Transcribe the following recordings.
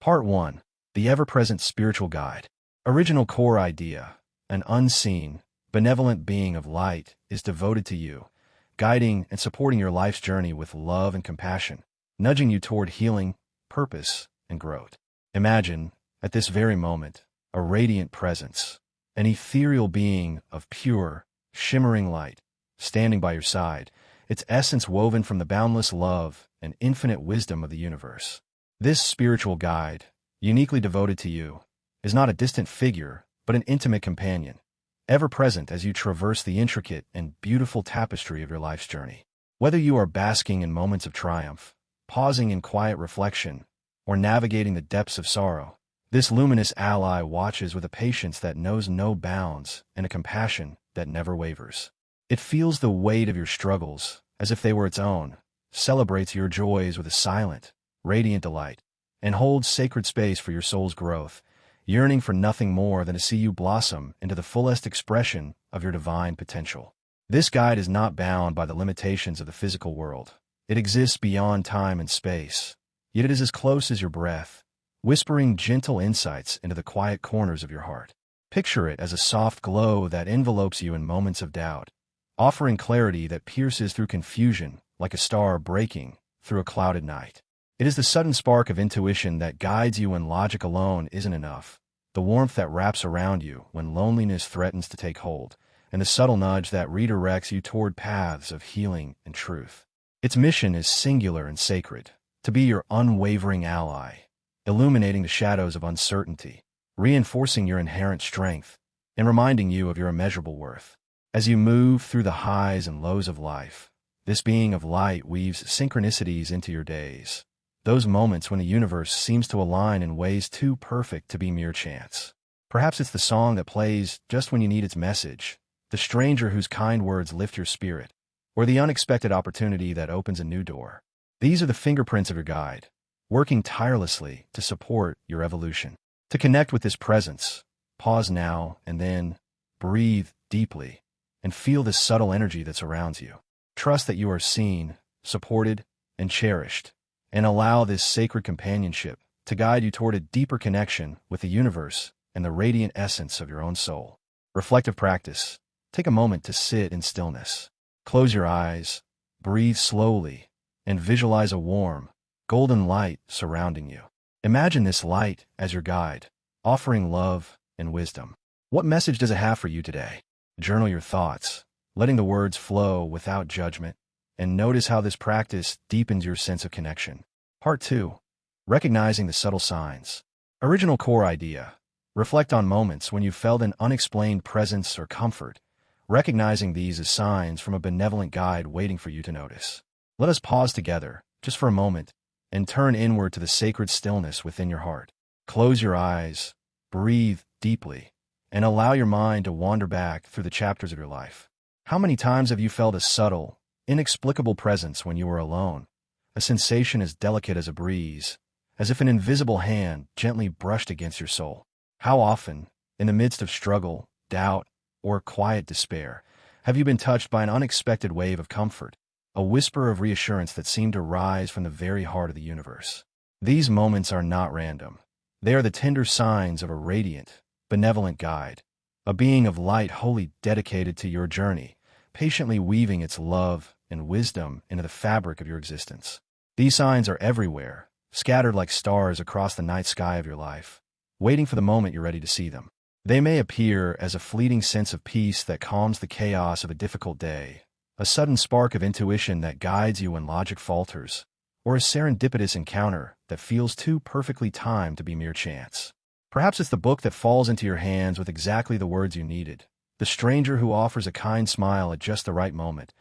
Part 1. The Ever-Present Spiritual Guide. Original core idea. An unseen, benevolent being of light is devoted to you, guiding and supporting your life's journey with love and compassion, nudging you toward healing, purpose, and growth. Imagine, at this very moment, a radiant presence, an ethereal being of pure, shimmering light, standing by your side, its essence woven from the boundless love and infinite wisdom of the universe. This spiritual guide, uniquely devoted to you, is not a distant figure, but an intimate companion, ever present as you traverse the intricate and beautiful tapestry of your life's journey. Whether you are basking in moments of triumph, pausing in quiet reflection, or navigating the depths of sorrow, this luminous ally watches with a patience that knows no bounds and a compassion that never wavers. It feels the weight of your struggles as if they were its own, celebrates your joys with a silent, radiant delight, and holds sacred space for your soul's growth, yearning for nothing more than to see you blossom into the fullest expression of your divine potential. This guide is not bound by the limitations of the physical world. It exists beyond time and space, yet it is as close as your breath, whispering gentle insights into the quiet corners of your heart. Picture it as a soft glow that envelopes you in moments of doubt, offering clarity that pierces through confusion like a star breaking through a clouded night. It is the sudden spark of intuition that guides you when logic alone isn't enough, the warmth that wraps around you when loneliness threatens to take hold, and the subtle nudge that redirects you toward paths of healing and truth. Its mission is singular and sacred, to be your unwavering ally, illuminating the shadows of uncertainty, reinforcing your inherent strength, and reminding you of your immeasurable worth. As you move through the highs and lows of life, this being of light weaves synchronicities into your days, those moments when the universe seems to align in ways too perfect to be mere chance. Perhaps it's the song that plays just when you need its message, the stranger whose kind words lift your spirit, or the unexpected opportunity that opens a new door. These are the fingerprints of your guide, working tirelessly to support your evolution. To connect with this presence, pause now and then, breathe deeply, and feel the subtle energy that surrounds you. Trust that you are seen, supported, and cherished, and allow this sacred companionship to guide you toward a deeper connection with the universe and the radiant essence of your own soul. Reflective practice. Take a moment to sit in stillness. Close your eyes, breathe slowly, and visualize a warm, golden light surrounding you. Imagine this light as your guide, offering love and wisdom. What message does it have for you today? Journal your thoughts, letting the words flow without judgment, and notice how this practice deepens your sense of connection. Part 2. Recognizing the subtle signs. Original core idea. Reflect on moments when you felt an unexplained presence or comfort, recognizing these as signs from a benevolent guide waiting for you to notice. Let us pause together, just for a moment, and turn inward to the sacred stillness within your heart. Close your eyes, breathe deeply, and allow your mind to wander back through the chapters of your life. How many times have you felt a subtle, inexplicable presence when you were alone, a sensation as delicate as a breeze, as if an invisible hand gently brushed against your soul? How often, in the midst of struggle, doubt, or quiet despair, have you been touched by an unexpected wave of comfort, a whisper of reassurance that seemed to rise from the very heart of the universe? These moments are not random. They are the tender signs of a radiant, benevolent guide, a being of light wholly dedicated to your journey, patiently weaving its love and wisdom into the fabric of your existence. These signs are everywhere, scattered like stars across the night sky of your life, waiting for the moment you're ready to see them. They may appear as a fleeting sense of peace that calms the chaos of a difficult day, a sudden spark of intuition that guides you when logic falters, or a serendipitous encounter that feels too perfectly timed to be mere chance. Perhaps it's the book that falls into your hands with exactly the words you needed, the stranger who offers a kind smile at just the right moment,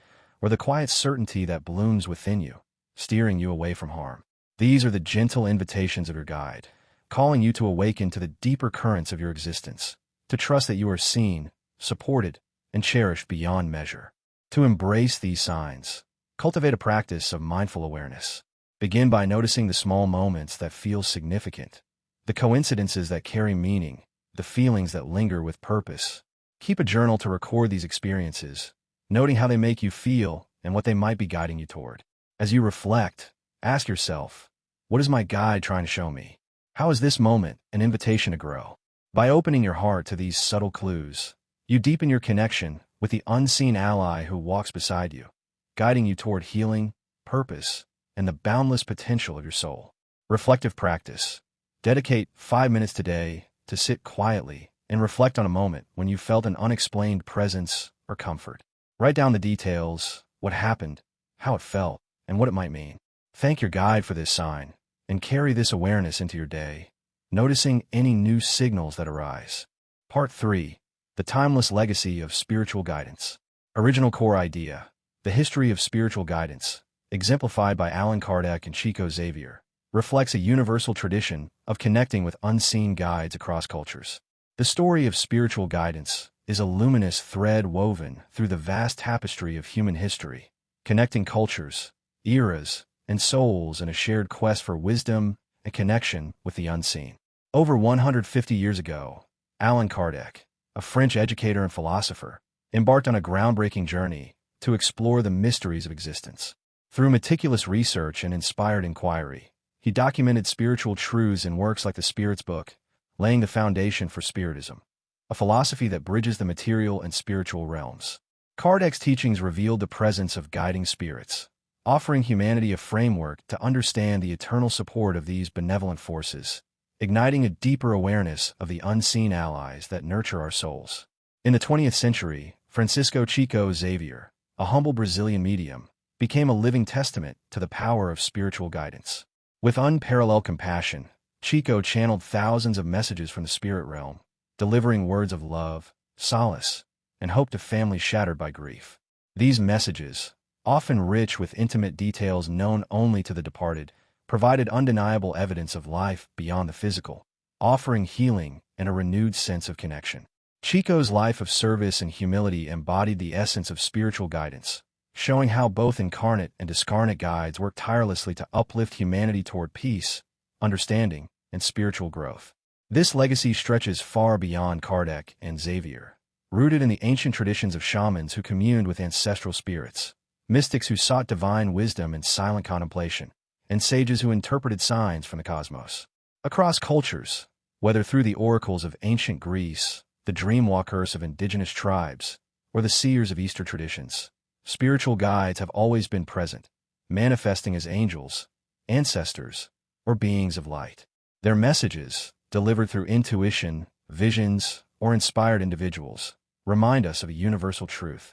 or the quiet certainty that blooms within you, steering you away from harm. These are the gentle invitations of your guide, calling you to awaken to the deeper currents of your existence, to trust that you are seen, supported, and cherished beyond measure. To embrace these signs, cultivate a practice of mindful awareness. Begin by noticing the small moments that feel significant, the coincidences that carry meaning, the feelings that linger with purpose. Keep a journal to record these experiences, noting how they make you feel and what they might be guiding you toward. As you reflect, ask yourself, what is my guide trying to show me? How is this moment an invitation to grow? By opening your heart to these subtle clues, you deepen your connection with the unseen ally who walks beside you, guiding you toward healing, purpose, and the boundless potential of your soul. Reflective practice. Dedicate 5 minutes today to sit quietly and reflect on a moment when you felt an unexplained presence or comfort. Write down the details, what happened, how it felt, and what it might mean. Thank your guide for this sign, and carry this awareness into your day, noticing any new signals that arise. Part 3. The Timeless Legacy of Spiritual Guidance. Original core idea. The history of spiritual guidance, exemplified by Allan Kardec and Chico Xavier, reflects a universal tradition of connecting with unseen guides across cultures. The story of spiritual guidance is a luminous thread woven through the vast tapestry of human history, connecting cultures, eras, and souls in a shared quest for wisdom and connection with the unseen. Over 150 years ago, Allan Kardec, a French educator and philosopher, embarked on a groundbreaking journey to explore the mysteries of existence. Through meticulous research and inspired inquiry, he documented spiritual truths in works like the Spirit's Book, laying the foundation for Spiritism, a philosophy that bridges the material and spiritual realms. Kardec's teachings revealed the presence of guiding spirits, offering humanity a framework to understand the eternal support of these benevolent forces, igniting a deeper awareness of the unseen allies that nurture our souls. In the 20th century, Francisco Chico Xavier, a humble Brazilian medium, became a living testament to the power of spiritual guidance. With unparalleled compassion, Chico channeled thousands of messages from the spirit realm, delivering words of love, solace, and hope to families shattered by grief. These messages, often rich with intimate details known only to the departed, provided undeniable evidence of life beyond the physical, offering healing and a renewed sense of connection. Chico's life of service and humility embodied the essence of spiritual guidance, showing how both incarnate and discarnate guides work tirelessly to uplift humanity toward peace, understanding, and spiritual growth. This legacy stretches far beyond Kardec and Xavier, rooted in the ancient traditions of shamans who communed with ancestral spirits, mystics who sought divine wisdom in silent contemplation, and sages who interpreted signs from the cosmos. Across cultures, whether through the oracles of ancient Greece, the dreamwalkers of indigenous tribes, or the seers of Eastern traditions, spiritual guides have always been present, manifesting as angels, ancestors, or beings of light. Their messages, delivered through intuition, visions, or inspired individuals, remind us of a universal truth: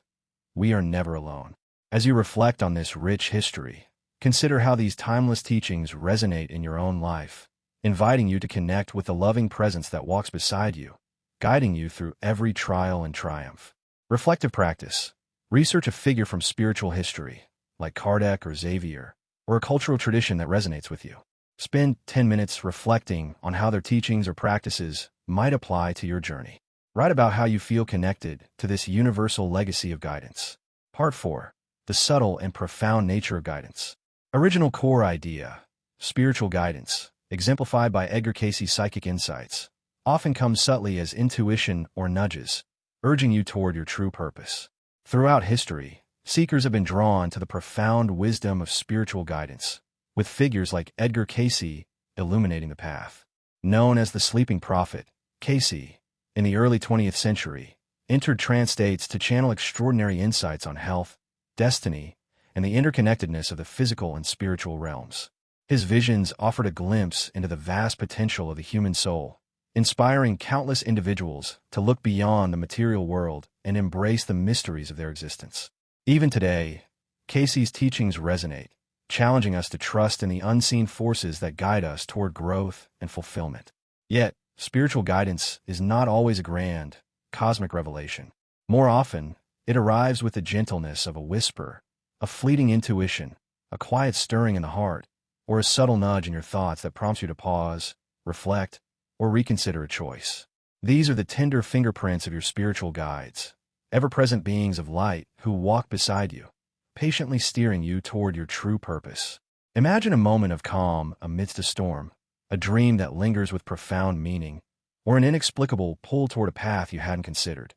we are never alone. As you reflect on this rich history, consider how these timeless teachings resonate in your own life, inviting you to connect with the loving presence that walks beside you, guiding you through every trial and triumph. Reflective practice. Research a figure from spiritual history, like Kardec or Xavier, or a cultural tradition that resonates with you. Spend 10 minutes reflecting on how their teachings or practices might apply to your journey. Write about how you feel connected to this universal legacy of guidance. Part 4. The subtle and profound nature of guidance. Original core idea. Spiritual guidance, exemplified by Edgar Cayce's psychic insights, often comes subtly as intuition or nudges, urging you toward your true purpose. Throughout history, seekers have been drawn to the profound wisdom of spiritual guidance, with figures like Edgar Cayce illuminating the path. Known as the Sleeping Prophet, Cayce, in the early 20th century, entered trance states to channel extraordinary insights on health, destiny, and the interconnectedness of the physical and spiritual realms. His visions offered a glimpse into the vast potential of the human soul, inspiring countless individuals to look beyond the material world and embrace the mysteries of their existence. Even today, Cayce's teachings resonate, challenging us to trust in the unseen forces that guide us toward growth and fulfillment. Yet, spiritual guidance is not always a grand, cosmic revelation. More often, it arrives with the gentleness of a whisper, a fleeting intuition, a quiet stirring in the heart, or a subtle nudge in your thoughts that prompts you to pause, reflect, or reconsider a choice. These are the tender fingerprints of your spiritual guides, ever-present beings of light who walk beside you, patiently steering you toward your true purpose. Imagine a moment of calm amidst a storm, a dream that lingers with profound meaning, or an inexplicable pull toward a path you hadn't considered.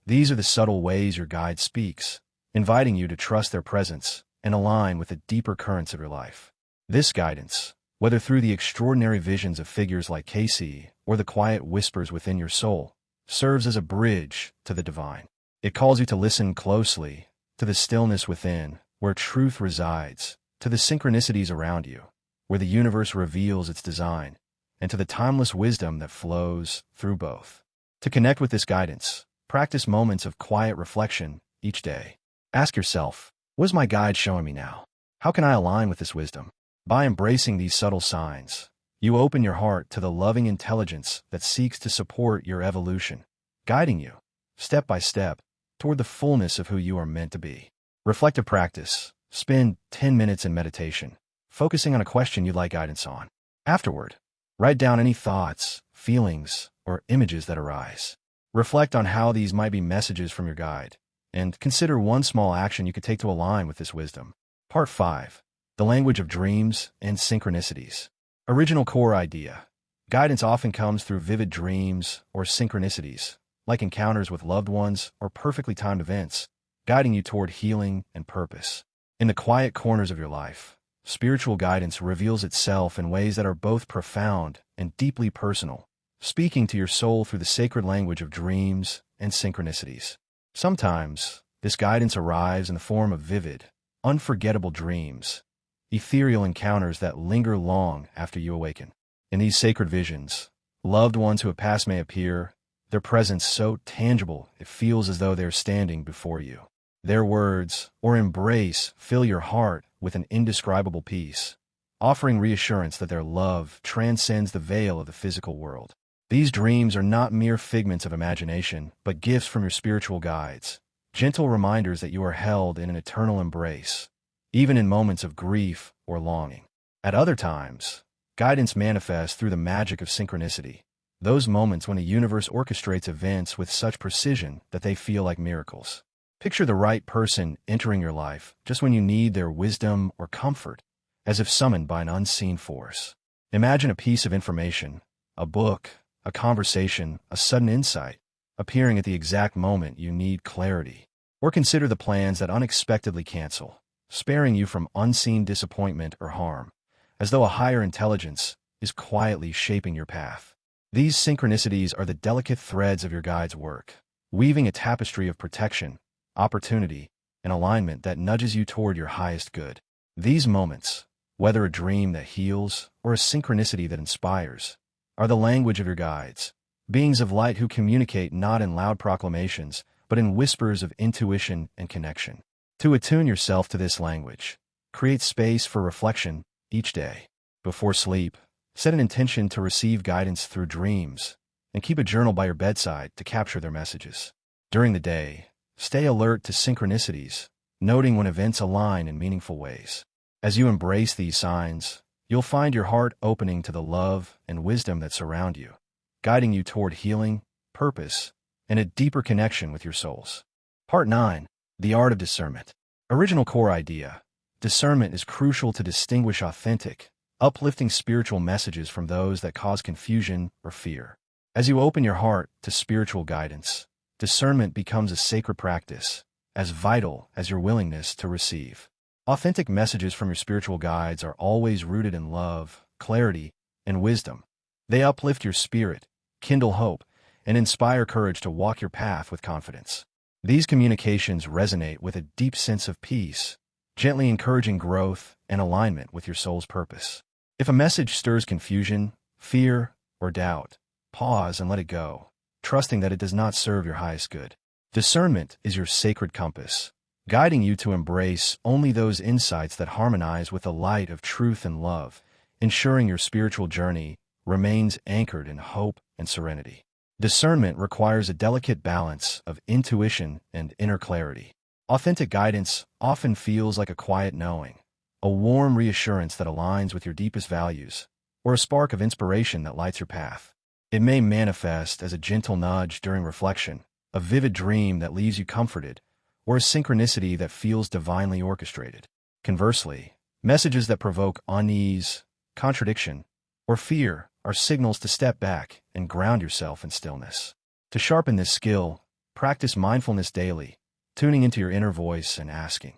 These are the subtle ways your guide speaks, inviting you to trust their presence and align with the deeper currents of your life. This guidance, Whether through the extraordinary visions of figures like Casey or the quiet whispers within your soul, serves as a bridge to the divine. It calls you to listen closely to the stillness within, where truth resides, to the synchronicities around you, where the universe reveals its design, and to the timeless wisdom that flows through both. To connect with this guidance, practice moments of quiet reflection each day. Ask yourself, what is my guide showing me now? How can I align with this wisdom? By embracing these subtle signs, you open your heart to the loving intelligence that seeks to support your evolution, guiding you, step by step, toward the fullness of who you are meant to be. Reflective practice. Spend 10 minutes in meditation, focusing on a question you'd like guidance on. Afterward, write down any thoughts, feelings, or images that arise. Reflect on how these might be messages from your guide, and consider one small action you could take to align with this wisdom. Part 5. The language of dreams and synchronicities. Original core idea. Guidance often comes through vivid dreams or synchronicities, like encounters with loved ones or perfectly timed events, guiding you toward healing and purpose. In the quiet corners of your life, spiritual guidance reveals itself in ways that are both profound and deeply personal, speaking to your soul through the sacred language of dreams and synchronicities. Sometimes, this guidance arrives in the form of vivid, unforgettable dreams, ethereal encounters that linger long after you awaken. In these sacred visions, loved ones who have passed may appear, their presence so tangible it feels as though they are standing before you. Their words or embrace fill your heart with an indescribable peace, offering reassurance that their love transcends the veil of the physical world. These dreams are not mere figments of imagination, but gifts from your spiritual guides, gentle reminders that you are held in an eternal embrace, even in moments of grief or longing. At other times, guidance manifests through the magic of synchronicity, those moments when the universe orchestrates events with such precision that they feel like miracles. Picture the right person entering your life just when you need their wisdom or comfort, as if summoned by an unseen force. Imagine a piece of information, a book, a conversation, a sudden insight, appearing at the exact moment you need clarity. Or consider the plans that unexpectedly cancel, sparing you from unseen disappointment or harm, as though a higher intelligence is quietly shaping your path. These synchronicities are the delicate threads of your guide's work, weaving a tapestry of protection, opportunity, and alignment that nudges you toward your highest good. These moments, whether a dream that heals or a synchronicity that inspires, are the language of your guides, beings of light who communicate not in loud proclamations, but in whispers of intuition and connection. To attune yourself to this language, create space for reflection each day. Before sleep, set an intention to receive guidance through dreams, and keep a journal by your bedside to capture their messages. During the day, stay alert to synchronicities, noting when events align in meaningful ways. As you embrace these signs, you'll find your heart opening to the love and wisdom that surround you, guiding you toward healing, purpose, and a deeper connection with your souls. Part 9. The art of discernment. Original core idea. Discernment is crucial to distinguish authentic, uplifting spiritual messages from those that cause confusion or fear. As you open your heart to spiritual guidance, discernment becomes a sacred practice, as vital as your willingness to receive. Authentic messages from your spiritual guides are always rooted in love, clarity, and wisdom. They uplift your spirit, kindle hope, and inspire courage to walk your path with confidence. These communications resonate with a deep sense of peace, gently encouraging growth and alignment with your soul's purpose. If a message stirs confusion, fear, or doubt, pause and let it go, trusting that it does not serve your highest good. Discernment is your sacred compass, guiding you to embrace only those insights that harmonize with the light of truth and love, ensuring your spiritual journey remains anchored in hope and serenity. Discernment requires a delicate balance of intuition and inner clarity. Authentic guidance often feels like a quiet knowing, a warm reassurance that aligns with your deepest values, or a spark of inspiration that lights your path. It may manifest as a gentle nudge during reflection, a vivid dream that leaves you comforted, or a synchronicity that feels divinely orchestrated. Conversely, messages that provoke unease, contradiction, or fear are signals to step back and ground yourself in stillness. To sharpen this skill, practice mindfulness daily, tuning into your inner voice and asking,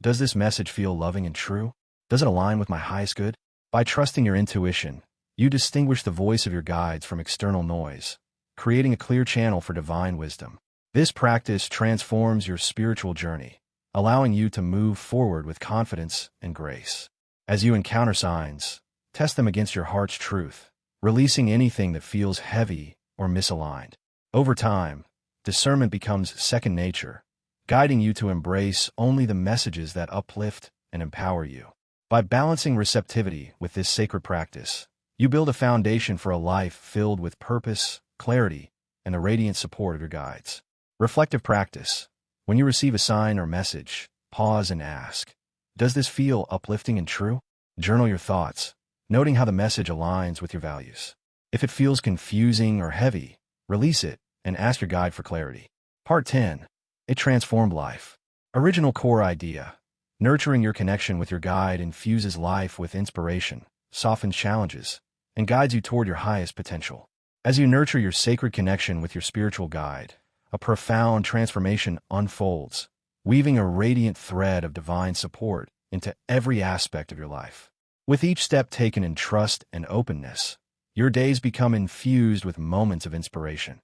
does this message feel loving and true? Does it align with my highest good? By trusting your intuition, you distinguish the voice of your guides from external noise, creating a clear channel for divine wisdom. This practice transforms your spiritual journey, allowing you to move forward with confidence and grace. As you encounter signs, test them against your heart's truth, releasing anything that feels heavy or misaligned. Over time, discernment becomes second nature, guiding you to embrace only the messages that uplift and empower you. By balancing receptivity with this sacred practice, you build a foundation for a life filled with purpose, clarity, and the radiant support of your guides. Reflective practice. When you receive a sign or message, pause and ask, does this feel uplifting and true? Journal your thoughts, noting how the message aligns with your values. If it feels confusing or heavy, release it and ask your guide for clarity. Part 10. It transformed life. Original core idea. Nurturing your connection with your guide infuses life with inspiration, softens challenges, and guides you toward your highest potential. As you nurture your sacred connection with your spiritual guide, a profound transformation unfolds, weaving a radiant thread of divine support into every aspect of your life. With each step taken in trust and openness, your days become infused with moments of inspiration,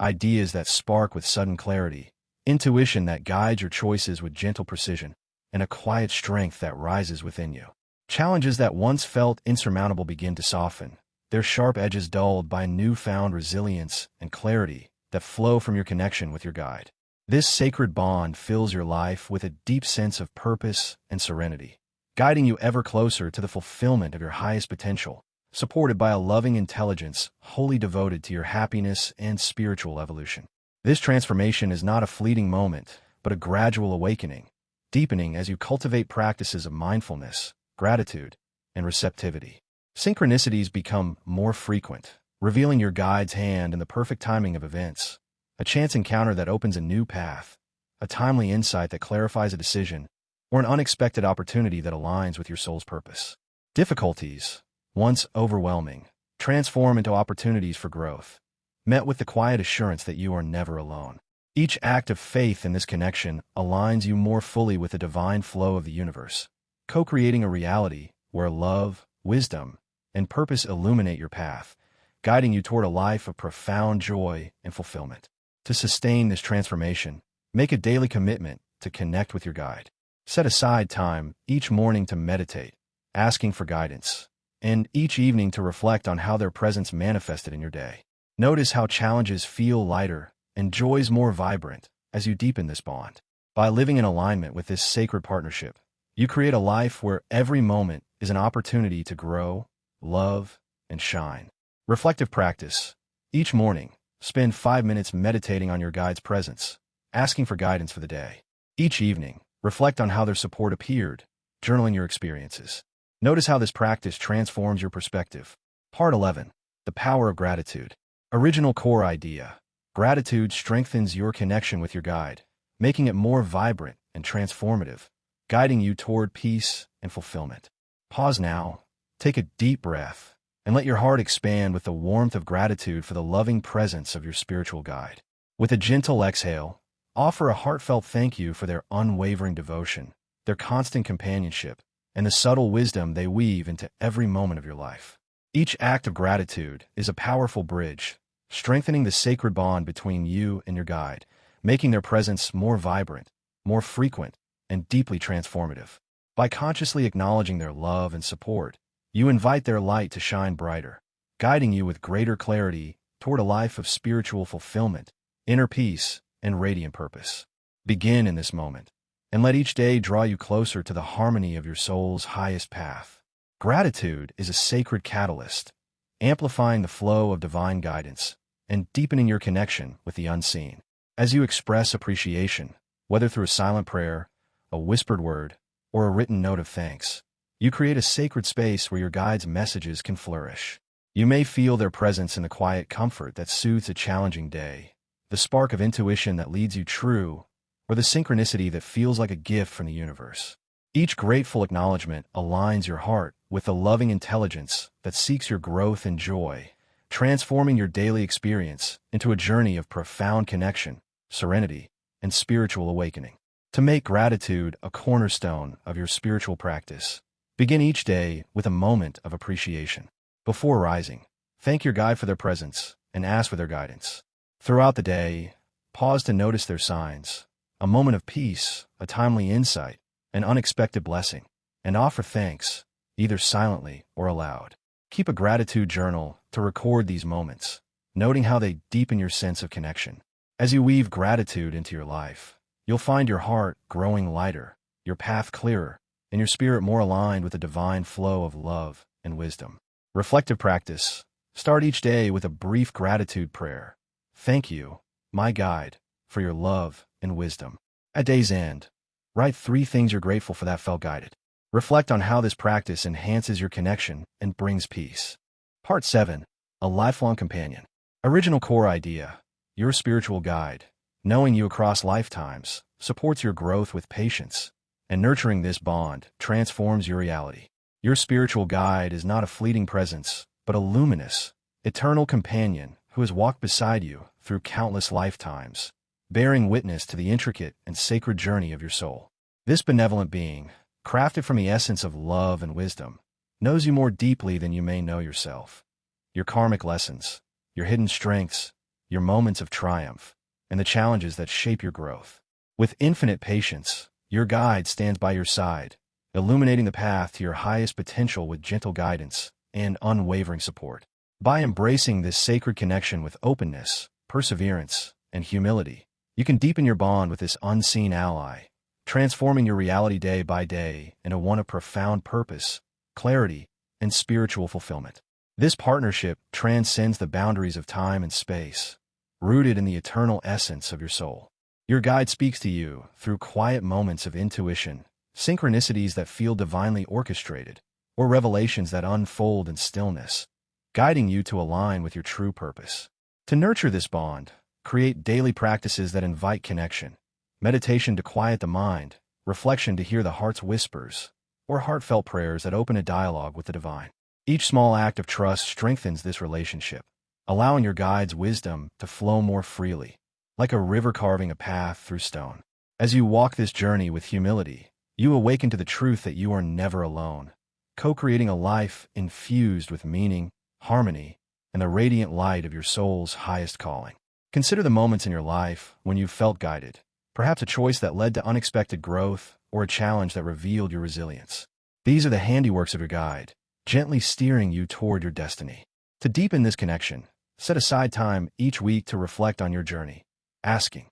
ideas that spark with sudden clarity, intuition that guides your choices with gentle precision, and a quiet strength that rises within you. Challenges that once felt insurmountable begin to soften, their sharp edges dulled by newfound resilience and clarity that flow from your connection with your guide. This sacred bond fills your life with a deep sense of purpose and serenity, guiding you ever closer to the fulfillment of your highest potential, supported by a loving intelligence wholly devoted to your happiness and spiritual evolution. This transformation is not a fleeting moment, but a gradual awakening, deepening as you cultivate practices of mindfulness, gratitude, and receptivity. Synchronicities become more frequent, revealing your guide's hand in the perfect timing of events, a chance encounter that opens a new path, a timely insight that clarifies a decision, or an unexpected opportunity that aligns with your soul's purpose. Difficulties, once overwhelming, transform into opportunities for growth, met with the quiet assurance that you are never alone. Each act of faith in this connection aligns you more fully with the divine flow of the universe, co-creating a reality where love, wisdom, and purpose illuminate your path, guiding you toward a life of profound joy and fulfillment. To sustain this transformation, make a daily commitment to connect with your guide. Set aside time each morning to meditate, asking for guidance, and each evening to reflect on how their presence manifested in your day. Notice how challenges feel lighter and joys more vibrant as you deepen this bond. By living in alignment with this sacred partnership, you create a life where every moment is an opportunity to grow, love, and shine. Reflective practice. Each morning, spend 5 minutes meditating on your guide's presence, asking for guidance for the day. Each evening, reflect on how their support appeared, journaling your experiences. Notice how this practice transforms your perspective. Part 11. The power of gratitude. Original core idea. Gratitude strengthens your connection with your guide, making it more vibrant and transformative, guiding you toward peace and fulfillment. Pause now, take a deep breath, and let your heart expand with the warmth of gratitude for the loving presence of your spiritual guide. With a gentle exhale, offer a heartfelt thank you for their unwavering devotion, their constant companionship, and the subtle wisdom they weave into every moment of your life. Each act of gratitude is a powerful bridge, strengthening the sacred bond between you and your guide, making their presence more vibrant, more frequent, and deeply transformative. By consciously acknowledging their love and support, you invite their light to shine brighter, guiding you with greater clarity toward a life of spiritual fulfillment, inner peace, and radiant purpose. Begin in this moment, and let each day draw you closer to the harmony of your soul's highest path. Gratitude is a sacred catalyst, amplifying the flow of divine guidance and deepening your connection with the unseen. As you express appreciation, whether through a silent prayer, a whispered word, or a written note of thanks, you create a sacred space where your guide's messages can flourish. You may feel their presence in the quiet comfort that soothes a challenging day, the spark of intuition that leads you true, or the synchronicity that feels like a gift from the universe. Each grateful acknowledgement aligns your heart with the loving intelligence that seeks your growth and joy, transforming your daily experience into a journey of profound connection, serenity, and spiritual awakening. To make gratitude a cornerstone of your spiritual practice, Begin each day with a moment of appreciation. Before rising, thank your guide for their presence and ask for their guidance. Throughout the day, pause to notice their signs, a moment of peace, a timely insight, an unexpected blessing, and offer thanks, either silently or aloud. Keep a gratitude journal to record these moments, noting how they deepen your sense of connection. As you weave gratitude into your life, you'll find your heart growing lighter, your path clearer, and your spirit more aligned with the divine flow of love and wisdom. Reflective practice. Start each day with a brief gratitude prayer. Thank you, my guide, for your love and wisdom. At day's end, write 3 things you're grateful for that felt guided. Reflect on how this practice enhances your connection and brings peace. Part 7. A lifelong companion. Original core idea. Your spiritual guide, knowing you across lifetimes, supports your growth with patience, and nurturing this bond transforms your reality. Your spiritual guide is not a fleeting presence, but a luminous, eternal companion who has walked beside you through countless lifetimes, bearing witness to the intricate and sacred journey of your soul. This benevolent being, crafted from the essence of love and wisdom, knows you more deeply than you may know yourself. Your karmic lessons, your hidden strengths, your moments of triumph, and the challenges that shape your growth. With infinite patience, your guide stands by your side, illuminating the path to your highest potential with gentle guidance and unwavering support. By embracing this sacred connection with openness, perseverance, and humility, you can deepen your bond with this unseen ally, transforming your reality day by day into one of profound purpose, clarity, and spiritual fulfillment. This partnership transcends the boundaries of time and space, rooted in the eternal essence of your soul. Your guide speaks to you through quiet moments of intuition, synchronicities that feel divinely orchestrated, or revelations that unfold in stillness, guiding you to align with your true purpose. To nurture this bond, create daily practices that invite connection, meditation to quiet the mind, reflection to hear the heart's whispers, or heartfelt prayers that open a dialogue with the divine. Each small act of trust strengthens this relationship, allowing your guide's wisdom to flow more freely, like a river carving a path through stone. As you walk this journey with humility, you awaken to the truth that you are never alone, co-creating a life infused with meaning, harmony, and the radiant light of your soul's highest calling. Consider the moments in your life when you felt guided, perhaps a choice that led to unexpected growth or a challenge that revealed your resilience. These are the handiworks of your guide, gently steering you toward your destiny. To deepen this connection, set aside time each week to reflect on your journey, asking,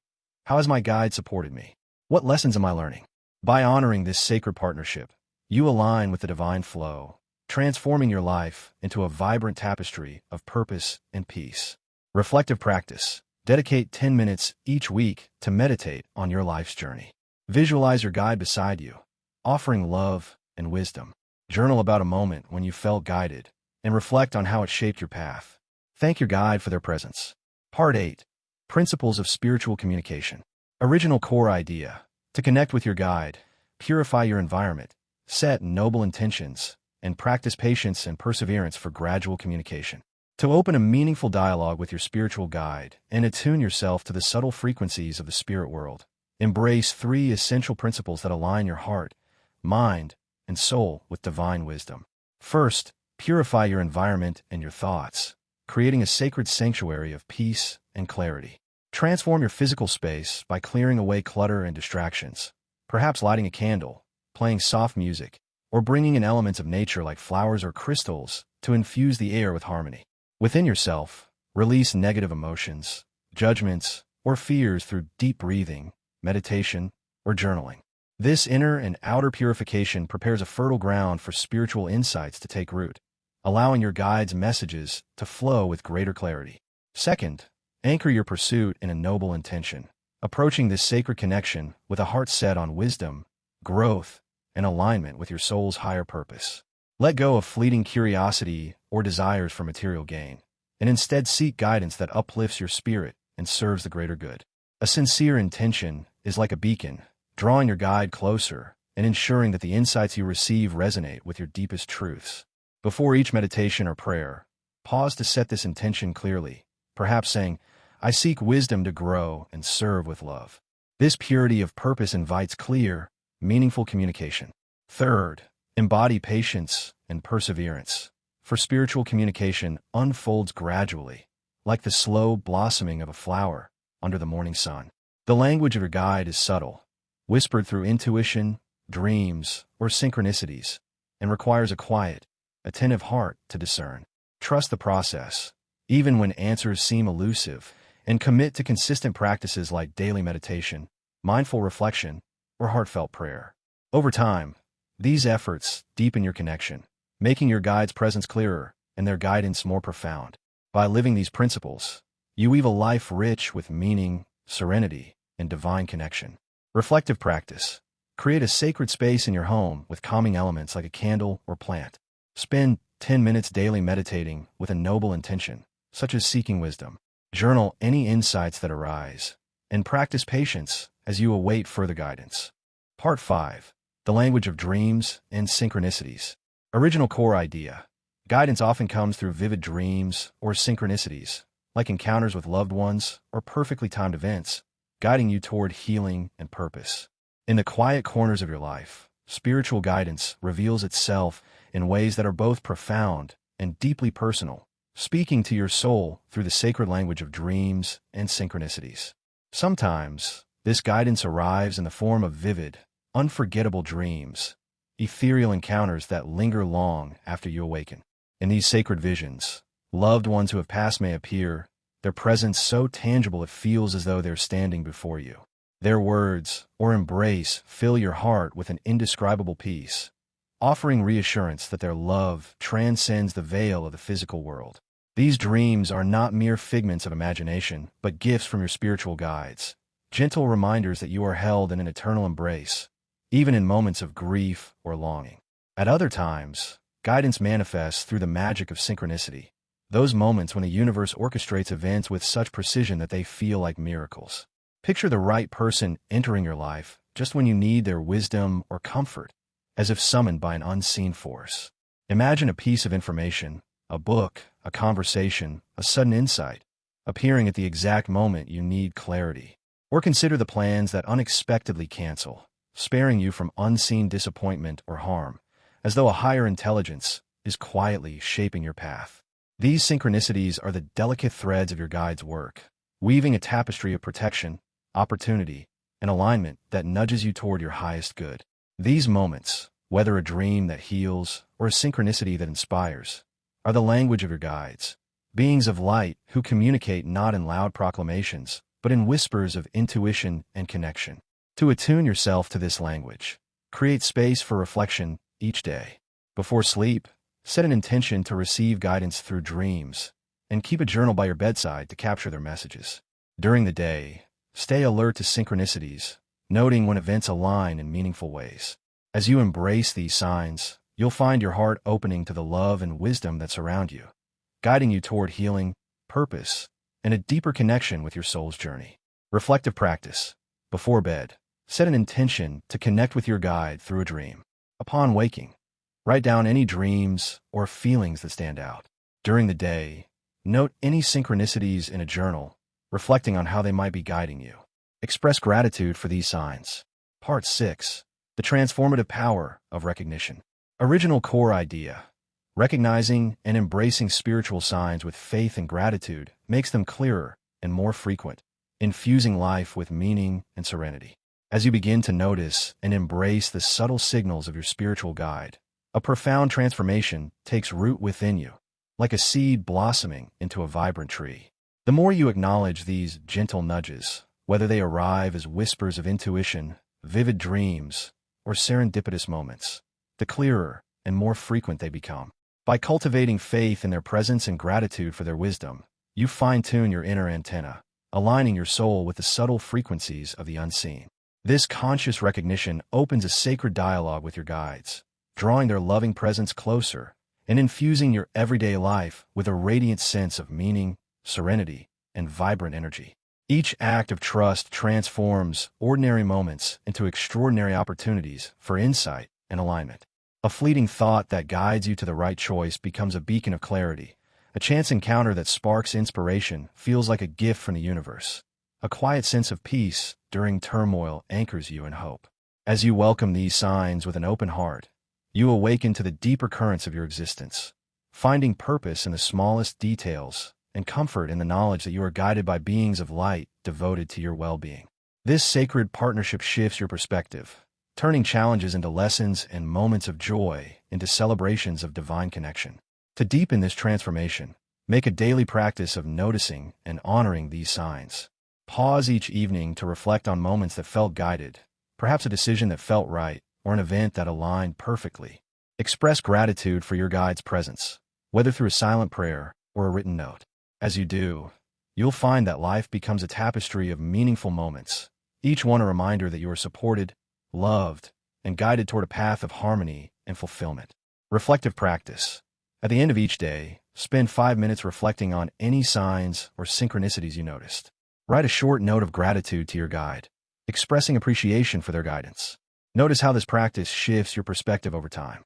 how has my guide supported me? What lessons am I learning? By honoring this sacred partnership, you align with the divine flow, transforming your life into a vibrant tapestry of purpose and peace. Reflective practice. Dedicate 10 minutes each week to meditate on your life's journey. Visualize your guide beside you, offering love and wisdom. Journal about a moment when you felt guided, and reflect on how it shaped your path. Thank your guide for their presence. Part 8. Principles of Spiritual Communication. Original core idea. To connect with your guide, purify your environment, set noble intentions, and practice patience and perseverance for gradual communication. To open a meaningful dialogue with your spiritual guide and attune yourself to the subtle frequencies of the spirit world, embrace 3 essential principles that align your heart, mind, and soul with divine wisdom. First, purify your environment and your thoughts, creating a sacred sanctuary of peace and clarity. Transform your physical space by clearing away clutter and distractions, perhaps lighting a candle, playing soft music, or bringing in elements of nature like flowers or crystals to infuse the air with harmony. Within yourself, release negative emotions, judgments, or fears through deep breathing, meditation, or journaling. This inner and outer purification prepares a fertile ground for spiritual insights to take root, allowing your guide's messages to flow with greater clarity. Second, anchor your pursuit in a noble intention, approaching this sacred connection with a heart set on wisdom, growth, and alignment with your soul's higher purpose. Let go of fleeting curiosity or desires for material gain, and instead seek guidance that uplifts your spirit and serves the greater good. A sincere intention is like a beacon, drawing your guide closer and ensuring that the insights you receive resonate with your deepest truths. Before each meditation or prayer, pause to set this intention clearly, perhaps saying, I seek wisdom to grow and serve with love. This purity of purpose invites clear, meaningful communication. Third, Embody patience and perseverance, for spiritual communication unfolds gradually, like the slow blossoming of a flower under the morning sun. The language of your guide is subtle, whispered through intuition, dreams, or synchronicities, and requires a quiet, attentive heart to discern. Trust the process, even when answers seem elusive, and commit to consistent practices like daily meditation, mindful reflection, or heartfelt prayer. Over time, these efforts deepen your connection, making your guide's presence clearer and their guidance more profound. By living these principles, you weave a life rich with meaning, serenity, and divine connection. Reflective practice. Create a sacred space in your home with calming elements like a candle or plant. Spend 10 minutes daily meditating with a noble intention, such as seeking wisdom. Journal any insights that arise, and practice patience as you await further guidance. Part 5. The language of dreams and synchronicities. Original core idea. Guidance often comes through vivid dreams or synchronicities, like encounters with loved ones or perfectly timed events, guiding you toward healing and purpose. In the quiet corners of your life, spiritual guidance reveals itself in ways that are both profound and deeply personal, speaking to your soul through the sacred language of dreams and synchronicities. Sometimes, this guidance arrives in the form of vivid, unforgettable dreams, ethereal encounters that linger long after you awaken. In these sacred visions, loved ones who have passed may appear, their presence so tangible it feels as though they're standing before you. Their words or embrace fill your heart with an indescribable peace, offering reassurance that their love transcends the veil of the physical world. These dreams are not mere figments of imagination, but gifts from your spiritual guides, gentle reminders that you are held in an eternal embrace, even in moments of grief or longing. At other times, guidance manifests through the magic of synchronicity, those moments when the universe orchestrates events with such precision that they feel like miracles. Picture the right person entering your life just when you need their wisdom or comfort, as if summoned by an unseen force. Imagine a piece of information, a book, a conversation, a sudden insight, appearing at the exact moment you need clarity. Or consider the plans that unexpectedly cancel, sparing you from unseen disappointment or harm, as though a higher intelligence is quietly shaping your path. These synchronicities are the delicate threads of your guide's work, weaving a tapestry of protection, opportunity, and alignment that nudges you toward your highest good. These moments, whether a dream that heals or a synchronicity that inspires, are the language of your guides, beings of light who communicate not in loud proclamations, but in whispers of intuition and connection. To attune yourself to this language, create space for reflection each day. Before sleep, set an intention to receive guidance through dreams, and keep a journal by your bedside to capture their messages. During the day, stay alert to synchronicities, noting when events align in meaningful ways. As you embrace these signs, you'll find your heart opening to the love and wisdom that surround you, guiding you toward healing, purpose, and a deeper connection with your soul's journey. Reflective practice. Before bed, set an intention to connect with your guide through a dream. Upon waking, write down any dreams or feelings that stand out. During the day, note any synchronicities in a journal, reflecting on how they might be guiding you. Express gratitude for these signs. Part 6. The transformative power of recognition. Original core idea. Recognizing and embracing spiritual signs with faith and gratitude makes them clearer and more frequent, infusing life with meaning and serenity. As you begin to notice and embrace the subtle signals of your spiritual guide, a profound transformation takes root within you, like a seed blossoming into a vibrant tree. The more you acknowledge these gentle nudges, whether they arrive as whispers of intuition, vivid dreams, or serendipitous moments, the clearer and more frequent they become. By cultivating faith in their presence and gratitude for their wisdom, you fine-tune your inner antenna, aligning your soul with the subtle frequencies of the unseen. This conscious recognition opens a sacred dialogue with your guides, drawing their loving presence closer and infusing your everyday life with a radiant sense of meaning, serenity, and vibrant energy. Each act of trust transforms ordinary moments into extraordinary opportunities for insight and alignment. A fleeting thought that guides you to the right choice becomes a beacon of clarity. A chance encounter that sparks inspiration feels like a gift from the universe. A quiet sense of peace during turmoil anchors you in hope. As you welcome these signs with an open heart, You awaken to the deeper currents of your existence, finding purpose in the smallest details and comfort in the knowledge that you are guided by beings of light devoted to your well-being. This sacred partnership shifts your perspective, turning challenges into lessons and moments of joy into celebrations of divine connection. To deepen this transformation, make a daily practice of noticing and honoring these signs. Pause each evening to reflect on moments that felt guided, perhaps a decision that felt right, or an event that aligned perfectly. Express gratitude for your guide's presence, whether through a silent prayer or a written note. As you do, you'll find that life becomes a tapestry of meaningful moments, each one a reminder that you are supported, loved, and guided toward a path of harmony and fulfillment. Reflective practice. At the end of each day, spend 5 minutes reflecting on any signs or synchronicities you noticed. Write a short note of gratitude to your guide, expressing appreciation for their guidance. Notice how this practice shifts your perspective over time.